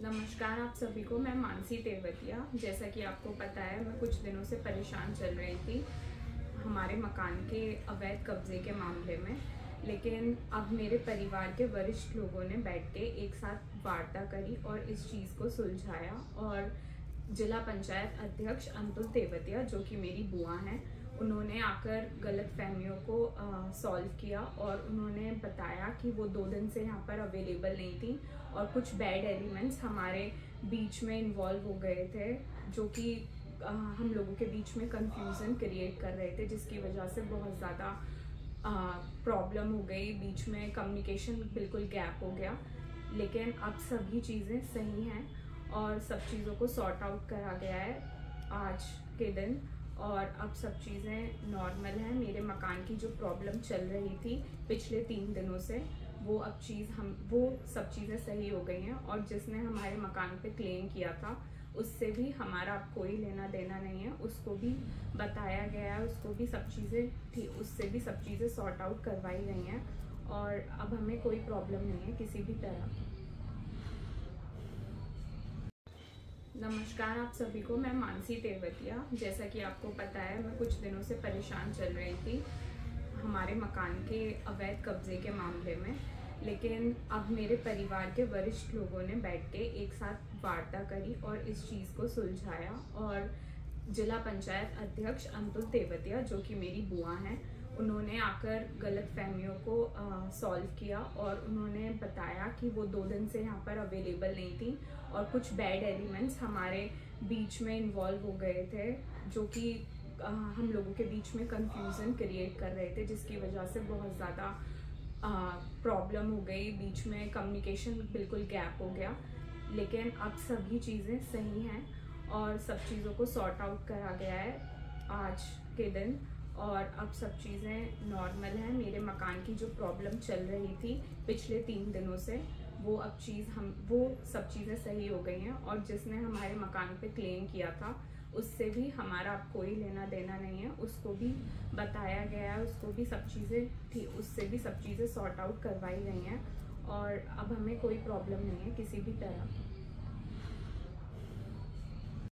नमस्कार आप सभी को। मैं मानसी तेवतिया। जैसा कि आपको पता है, मैं कुछ दिनों से परेशान चल रही थी हमारे मकान के अवैध कब्जे के मामले में। लेकिन अब मेरे परिवार के वरिष्ठ लोगों ने बैठ के एक साथ वार्ता करी और इस चीज़ को सुलझाया। और जिला पंचायत अध्यक्ष अंतुल तेवतिया, जो कि मेरी बुआ हैं, उन्होंने आकर गलत फहमियों को सॉल्व किया और उन्होंने बताया कि वो 2 दिन से यहाँ पर अवेलेबल नहीं थी और कुछ बैड एलिमेंट्स हमारे बीच में इन्वॉल्व हो गए थे, जो कि हम लोगों के बीच में कंफ्यूजन क्रिएट कर रहे थे, जिसकी वजह से बहुत ज़्यादा प्रॉब्लम हो गई। बीच में कम्युनिकेशन बिल्कुल गैप हो गया। लेकिन अब सभी चीज़ें सही हैं और सब चीज़ों को सॉर्ट आउट करा गया है आज के दिन, और अब सब चीज़ें नॉर्मल हैं। मेरे मकान की जो प्रॉब्लम चल रही थी पिछले 3 दिनों से, वो सब चीज़ें सही हो गई हैं। और जिसने हमारे मकान पे क्लेम किया था, उससे भी हमारा अब कोई लेना देना नहीं है। उसको भी बताया गया है, उसको भी सब चीज़ें थी, उससे भी सब चीज़ें सॉर्ट आउट करवाई गई हैं और अब हमें कोई प्रॉब्लम नहीं है किसी भी तरह। नमस्कार आप सभी को। मैं मानसी तेवतिया। जैसा कि आपको पता है, मैं कुछ दिनों से परेशान चल रही थी हमारे मकान के अवैध कब्जे के मामले में। लेकिन अब मेरे परिवार के वरिष्ठ लोगों ने बैठ के एक साथ वार्ता करी और इस चीज़ को सुलझाया। और जिला पंचायत अध्यक्ष अंतुल तेवतिया, जो कि मेरी बुआ हैं, उन्होंने आकर गलत फहमियों को सॉल्व किया और उन्होंने बताया कि वो 2 दिन से यहाँ पर अवेलेबल नहीं थी और कुछ बैड एलिमेंट्स हमारे बीच में इन्वॉल्व हो गए थे, जो कि हम लोगों के बीच में कंफ्यूजन क्रिएट कर रहे थे, जिसकी वजह से बहुत ज़्यादा प्रॉब्लम हो गई। बीच में कम्युनिकेशन बिल्कुल गैप हो गया। लेकिन अब सभी चीज़ें सही हैं और सब चीज़ों को सॉर्ट आउट करा गया है आज के दिन, और अब सब चीज़ें नॉर्मल हैं। मेरे मकान की जो प्रॉब्लम चल रही थी पिछले 3 दिनों से, वो सब चीज़ें सही हो गई हैं। और जिसने हमारे मकान पे क्लेम किया था, उससे भी हमारा अब कोई लेना देना नहीं है। उसको भी बताया गया है, उसको भी सब चीज़ें थी, उससे भी सब चीज़ें सॉर्ट आउट करवाई गई हैं और अब हमें कोई प्रॉब्लम नहीं है किसी भी तरह।